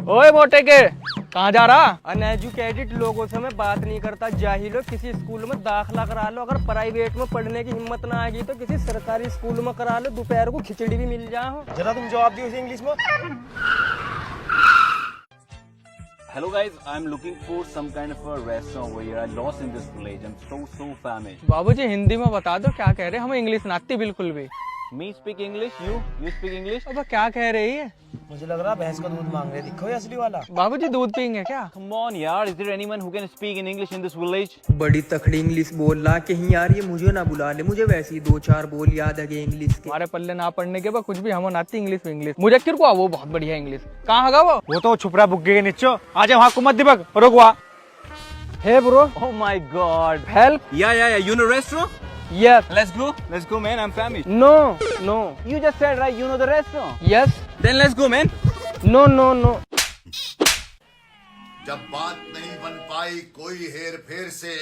ओए मोटे के कहाँ जा रहा? अनएजुकेटेड लोगों से मैं बात नहीं करता। जाहिलो, किसी स्कूल में दाखिला करा लो। अगर प्राइवेट में पढ़ने की हिम्मत ना आएगी तो किसी सरकारी स्कूल में करा लो, दोपहर को खिचड़ी भी मिल जाओ। जरा तुम जवाब दियो इंग्लिश में। Hello guys, I'm looking for some kind of a restaurant over here. I lost in this village. I'm so famished. बाबूजी हिंदी में बता दो क्या कह रहे, हमें इंग्लिश ना आती बिल्कुल भी। Me speak English, you speak English? अब क्या कह रही है? मुझे लग रहा भैंस का दूध मांग रहे, दिखो ये असली वाला। बाबूजी दूध पियेंगे क्या? Come on यार, is there anyone who can speak in English in this village? बड़ी तकड़ी इंग्लिश बोल रहा कहीं यार, ये मुझे ना बुला ले। मुझे वैसे ही 2-4 बोल याद है इंग्लिश के। हमारे पल्ले ना पढ़ने के बाद कुछ भी हमें आती इंग्लिश में इंग्लिश। मुझे क्यों को वो बहुत बढ़िया इंग्लिश। कहाँ होगा वो तो छुपरा बुग्गे के नीचे। आजा वहाँ कुमत दिबक रोकवा। Hey bro, Oh my god. Help. Yeah. You know restaurant? Yes. Let's go man, I'm famished. No. You just said right, you know the restaurant. Yes. Then let's go man. No. जब बात नहीं बन पाई कोई हेर फेर से,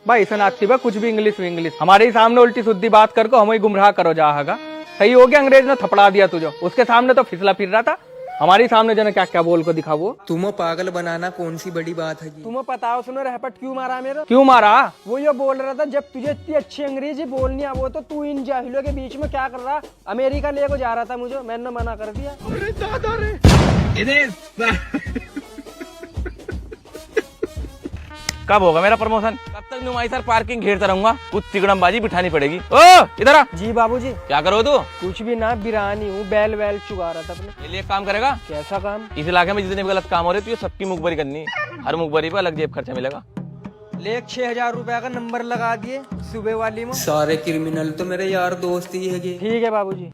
भाई इसे नाती बा कुछ भी इंग्लिश में इंग्लिश। हमारे ही सामने उल्टी सुद्दी बात कर को हमें गुमराह करो जाएगा। सही हो गया, अंग्रेज ने थपड़ा दिया तुझे। उसके सामने तो फिसला फिर रहा था, हमारे सामने जो क्या क्या बोल को दिखा वो। तुम्हें पागल बनाना कौन सी बड़ी बात है? तुम्हें पता हो, सुनो रहपट क्यों मारा मेरा? क्यों मारा? वो ये बोल रहा था जब तुझे इतनी अच्छी अंग्रेजी बोलनी है वो, तो तू इन जाहिलों के बीच में क्या कर रहा? अमेरिका ले को जा रहा था मुझे, मैंने मना कर दिया। अरे दादा रे। कब होगा मेरा प्रमोशन? कब तक नुमाई सर पार्किंग घेरता रहूंगा? कुछ तिगड़मबाजी बिठानी पड़ेगी। ओ इधर आ। जी बाबूजी। क्या करो तू? कुछ भी ना, बिरानी हूँ, बैल चुगा रहा था अपने। ये लिए एक काम करेगा? कैसा काम? इस इलाके में जितने भी गलत काम हो रहे तो ये सबकी मुखबरी करनी है। हर मुखबरी पे अलग जेब खर्चा मिलेगा। ले 6,000 रुपया का नंबर लगा दिए सुबह वाली में। सारे क्रिमिनल तो मेरे यार दोस्त ही है। ठीक है बाबूजी।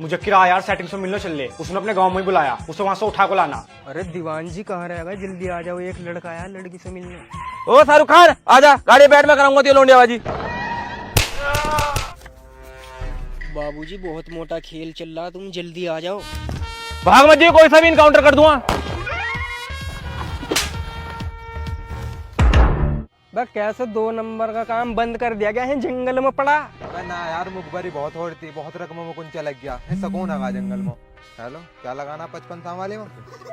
मुझे किराया यार सेटिंग से मिलने चल ले। उसने अपने गांव में ही बुलाया, उसे वहाँ से उठा को लाना। अरे दीवान जी कहाँ रहेगा, जल्दी आ जाओ, एक लड़का आया लड़की से मिलने। ओ शाहरुख खान आजा, गाड़ी बैठ में कराऊंगा तेरी लोंडियाबाजी। बाबूजी बहुत मोटा खेल चल रहा, तुम जल्दी आ जाओ। भाग मत जी, कोई सा भी इनकाउंटर कर दूंगा। बस कैसे 2 नंबर का काम बंद कर दिया गया है, जंगल में पड़ा। ना यार मुखबरी बहुत हो रही थी, बहुत रकमों में कुंचा लग गया। सकून लगा जंगल में। हेलो, क्या लगाना 55 वाले में?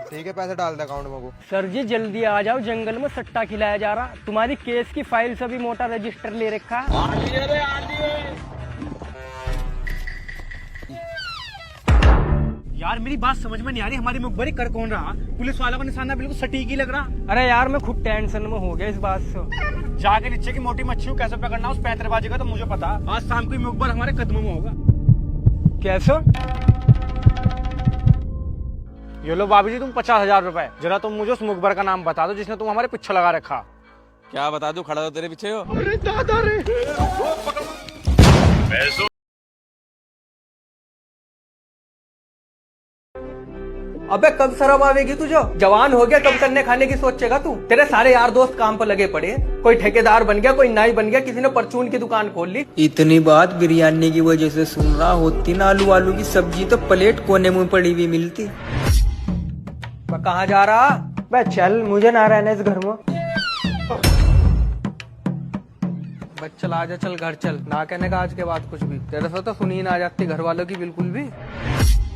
ठीक है, पैसे डाल दे अकाउंट में। को सर जी जल्दी आ जाओ, जंगल में सट्टा खिलाया जा रहा। तुम्हारी केस की फाइल से भी मोटा रजिस्टर ले रखा। यार मेरी बात समझ में नहीं आ रही, हमारी मुखबरी कर कौन रहा? पुलिस वालों का निशाना बिल्कुल सटीक ही लग रहा। अरे यार मैं खुद टेंशन में हो गया इस बात से। जाके नीचे की मोटी मच्छी को कैसे पकड़ना उस पैंतरेबाजी का तो मुझे पता। आज शाम को मुखबर हमारे कदमों में होगा। कैसे? ये लो बाबूजी, तुम 50,000 रुपए। जरा तुम मुझे उस मुखबर का नाम बता दो जिसने तुम हमारे पीछे लगा रखा। क्या बता दूं, खड़ा तो तेरे पीछे हो। अरे दादा रे। अबे कब शर्म आवेगी तुझे? जवान हो गया, कब करने खाने की सोचेगा तू? तेरे सारे यार दोस्त काम पर लगे पड़े, कोई ठेकेदार बन गया, कोई नाई बन गया, किसी ने परचून की दुकान खोल ली। इतनी बात बिरयानी की वजह से सुन रहा होती ना, आलू की सब्जी तो प्लेट कोने में पड़ी हुई मिलती। कहाँ जा रहा? बे चल, मुझे ना रहना इस घर में। बस चल आजा, चल घर चल। ना कहने का आज के बाद कुछ भी। तेरे से तो सुनी ना जाती घर वालों की बिल्कुल भी।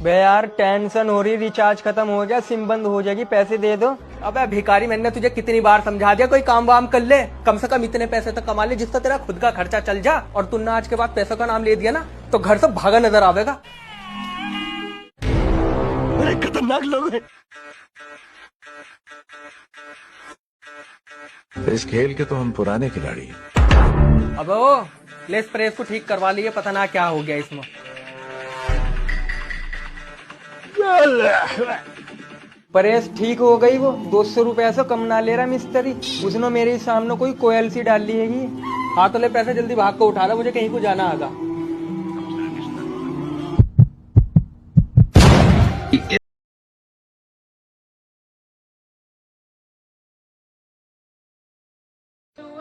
बे यार टेंशन हो रही, रिचार्ज खत्म हो गया, सिम बंद हो जाएगी, पैसे दे दो। अबे भिखारी, मैंने तुझे कितनी बार समझा दिया, कोई काम वाम कर ले, कम से कम इतने पैसे तो कमा ले जिससे तेरा खुद का खर्चा चल जा। और तुमने आज के बाद पैसों का नाम ले दिया ना तो घर से भागा नजर आवेगा। अरे खतरनाक लोग हैं। इस खेल के तो हम पुराने खिलाड़ी हैं। अब वो ले प्रेस को ठीक करवा लिए, पता ना क्या हो गया इसमें। प्रेस ठीक हो गई, वो 200 रुपया से कम ना ले रहा मिस्त्री। उसने मेरे सामने कोई कोयल सी डाल ली है। हाँ तो ले पैसे, जल्दी भाग को उठा रहा, मुझे कहीं को जाना आगा।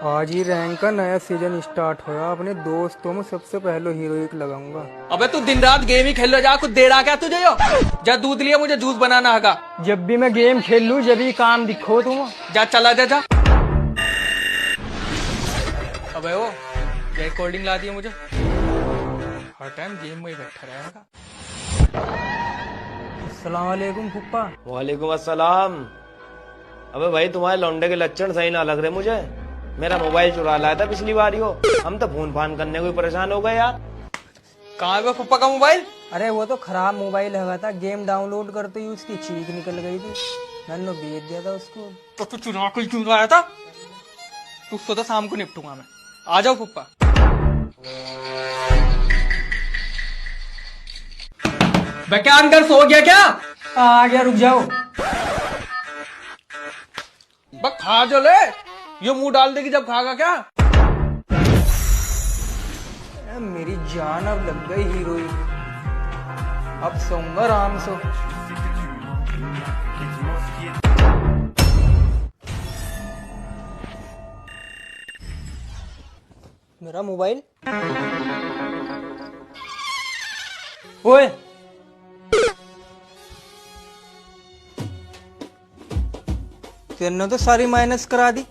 आज ही रैंक का नया सीजन स्टार्ट होया, अपने दोस्तों में सबसे पहले हीरोइक लगाऊंगा। अबे तू दिन रात गेम ही खेल लो, जा कुछ दे रहा क्या तुझे? यो जा दूध लिया, मुझे जूस बनाना होगा। जब भी मैं गेम खेल लूं जब भी काम दिखो तुम। जा चला जा। अबे वो ये कोल्ड ड्रिंक ला दिया मुझे। हर टाइम गेम में ही बैठा रहेगा। अस्सलाम वालेकुम फुप्पा। वालेकुम अस्सलाम। अबे भाई तुम्हारे लौंडे के लक्षण सही ना लग रहे मुझे। मेरा मोबाइल चुरा लाया था पिछली बार हो। हम तो फोन फान करने को ही परेशान हो गए यार। कहाँ है फुप्पा का मोबाइल? अरे वो तो खराब मोबाइल है था, गेम डाउनलोड करते ही उसकी चीख निकल गई थी, मैंने बेच दिया था उसको। तो तू चुरा के क्यों लाया था? तुझसे तो शाम को निपटूंगा मैं। आ जाओ फुप्पा। क्या अंदर सो गया क्या? आ गया, रुक जाओ। बस खा जो ले, ये मुंह डाल देगी जब खागा क्या? मेरी जान अब लग गई हीरोइन, अब सोऊंगा आराम से। मेरा मोबाइल ओए, तेने तो सारी माइनस करा दी।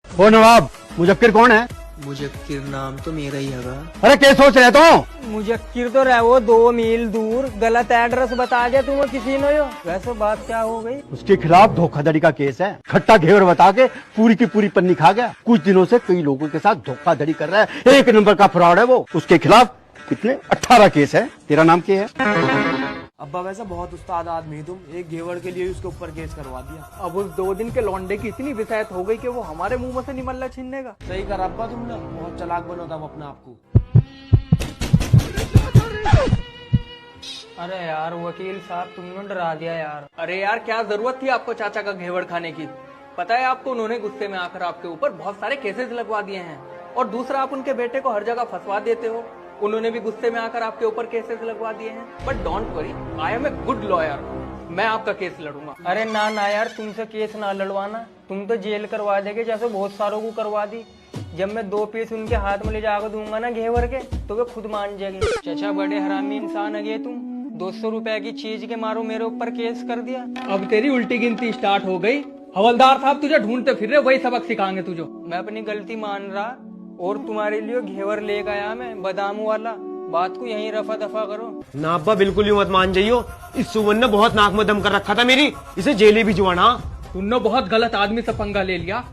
ओ नवाब, मुजक्किर कौन है? मुजक्किर नाम तो मेरा ही है। अरे क्या सोच रहे तो? मुजक्किर तो रहे वो 2 मील दूर, गलत एड्रेस बता दिया तुम्हें किसी ने। वैसे बात क्या हो गई? उसके खिलाफ धोखाधड़ी का केस है। खट्टा घेवर बता के पूरी की पूरी पन्नी खा गया। कुछ दिनों से कई लोगों के साथ धोखाधड़ी कर रहा है। 1 नंबर का फ्रॉड है वो। उसके खिलाफ कितने 18 केस है। तेरा नाम क्या है? अब्बा वैसे बहुत उस्ताद आदमी तुम, एक घेवर के लिए उसके ऊपर केस करवा दिया। अब उस 2 दिन के लौंडे की इतनी विषायत हो गई कि वो हमारे मुंह में से निमल्ला छीनेगा। सही कर अब्बा तुमने, बहुत चालाक बनो तब अपने आप को। अरे यार वकील साहब, तुमने डरा दिया यार। अरे यार, क्या जरूरत थी आपको चाचा का घेवर खाने की? पता है आपको, उन्होंने गुस्से में आकर आपके ऊपर बहुत सारे केसेस लगवा दिए हैं। और दूसरा, आप उनके बेटे को हर जगह फंसवा देते हो। उन्होंने भी गुस्से में आकर आपके ऊपर केसेस लगवा दिए हैं। But don't worry, I am a good lawyer. मैं आपका केस लड़ूंगा। अरे ना ना यार, तुमसे केस ना लड़वाना, तुम तो जेल करवा देगे जैसे बहुत सारों को करवा दी। जब मैं 2 पीस उनके हाथ में ले जाकर दूंगा ना घेवर के, तो वे खुद मान जाएंगे। चाचा बड़े हरामी इंसान है तुम, 200 रुपए की चीज के मारो मेरे ऊपर केस कर दिया। अब तेरी उल्टी गिनती स्टार्ट हो गई। हवलदार साहब तुझे ढूंढते फिर रहे, वही सबक सिखाएंगे तुझे। मैं अपनी गलती मान रहा और तुम्हारे लिए घेवर ले गया मैं, बादाम वाला। बात को यहीं रफा दफा करो ना अब्बा, बिल्कुल ही मत मान जाइयो। इस सुमन ने बहुत नाक में दम कर रखा था मेरी, इसे जेल ही भिजवाना। तुमने बहुत गलत आदमी से पंगा ले लिया।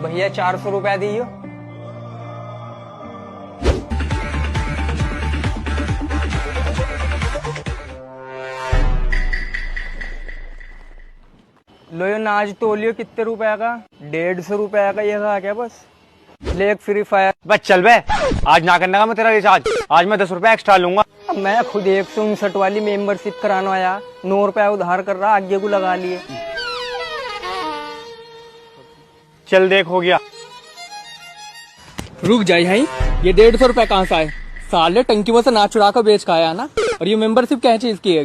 भैया 400 रुपया दियो। लो यो नाज तोलियो, कितने रुपया का? 150 रुपया का। ये था क्या बस? ले एक फ्री फायर। बस चल बे, आज ना करने का मैं तेरा रिचार्ज। आज मैं 10 रुपया एक्स्ट्रा लूंगा। मैं खुद 159 वाली मेंबरशिप कराना आया, 9 रुपया उधार कर रहा, आगे को लगा लिए। चल देख, हो गया। रुक जाए भाई, ये 150 रुपए कहाँ से आए? साले टंकी में से ना चुरा कर बेच के आया ना। और ये मेंबरशिप क्या चीज की है?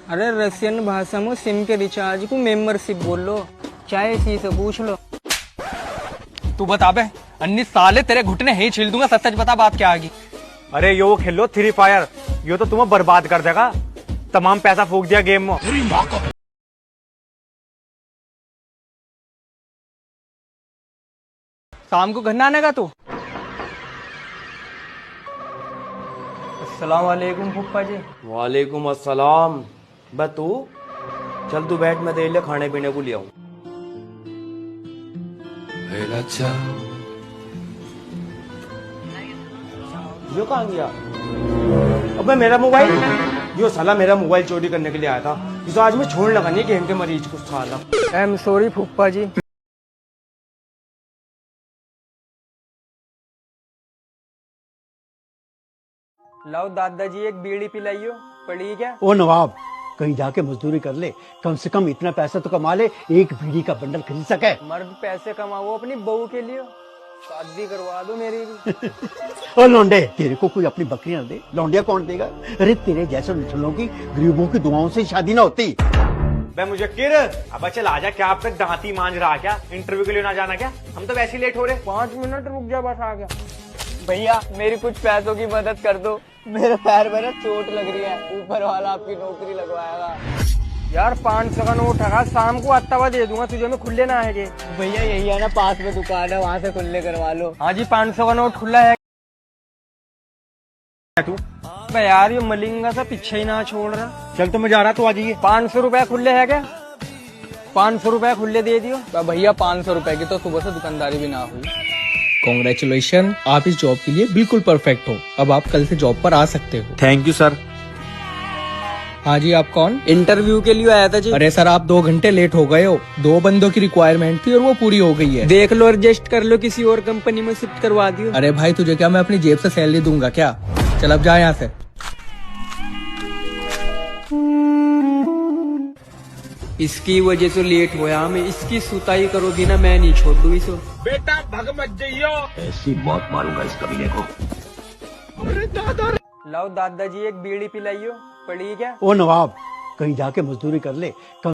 अरे रशियन भाषा में सिम के रिचार्ज को मेंबरशिप बोल लो, चाहे इसी से पूछ लो। तू बता बे अन्नी, साले तेरे घुटने ही छील दूंगा। सच सच बता, बात क्या आगी? अरे यो खेलो फ्री फायर, यो तो तुम्हें बर्बाद कर देगा। तमाम पैसा फूक दिया गेम में। शाम को घर ना आने का तू? अस्सलाम वालेकुम फूफा जी। वालेकुम अस्सलाम। बस तू चल, तू बैठ, मैं तेरे लिए खाने पीने को ले आऊं। यो कहाँ गया? अबे मेरा मोबाइल, यो साला मेरा मोबाइल चोरी करने के लिए आया था। इसे आज मैं छोड़ लगा नहीं गेम के मरीज को साला। आई एम सॉरी फूफा जी। लाओ दादाजी एक बीड़ी पिलाइयो, पड़ी क्या? ओ नवाब, कहीं जाके मजदूरी कर ले, कम से कम इतना पैसा तो कमा ले, एक बीड़ी का बंडल खरीद सके। मर्द पैसे कमाओ अपनी बहू के लिए, शादी करवा दो मेरी भी। और लौंडे, तेरे को कोई अपनी बकरी ना दे, लौंडिया कौन देगा? अरे तेरे जैसे निठल्लों की गरीबों की दुआओं से शादी ना होती। बे मुझे किर, अब चल आजा, क्या अब तक दांती मांझ रहा क्या? इंटरव्यू के लिए ना जाना क्या? हम तो वैसे ही लेट हो रहे। 5 मिनट रुक जा, बस आ गया। भैया मेरी कुछ पैसों की मदद कर दो, मेरे पैर में ना चोट लग रही है, ऊपर वाला आपकी नौकरी लगवाएगा। यार 500 का नोट है, शाम को आता हुआ दे दूंगा तुझे, मैं खुले ना है। भैया यही है ना, पास में दुकान है, वहाँ से खुले करवा लो। हाँ जी 500 का नोट खुला है। तू यार ये मलिंगा सा पीछे ही ना छोड़ रहा। चल तो मैं जा रहा, तू आ जाइए। 500 रुपए खुले है क्या? 500 रुपए खुले दे दियो। तो भैया 500 रुपए की तो सुबह से दुकानदारी भी ना हुई। कॉन्ग्रेचुलेशन, आप इस जॉब के लिए बिल्कुल परफेक्ट हो। अब आप कल से जॉब पर आ सकते हो। Thank you sir. हाँ जी, आप कौन? इंटरव्यू के लिए आया था जी। अरे सर, आप 2 घंटे लेट हो गए हो। 2 बंदों की रिक्वायरमेंट थी और वो पूरी हो गई है। देख लो, एडजस्ट कर लो, किसी और कंपनी में शिफ्ट करवा दियो। अरे भाई, तुझे क्या मैं अपनी जेब से सैलरी दूंगा क्या? चल अब जा यहाँ से। इसकी वजह से लेट होया, मैं इसकी सुताई करोगी ना, मैं नहीं छोड़ दूँ इसको। बेटा भग मत जाइयो। ऐसी मौत मारूंगा इस कमीने को। लाओ दादाजी एक बीड़ी पिलाइयो, पड़ी क्या? ओ नवाब, कहीं जाके मजदूरी कर ले,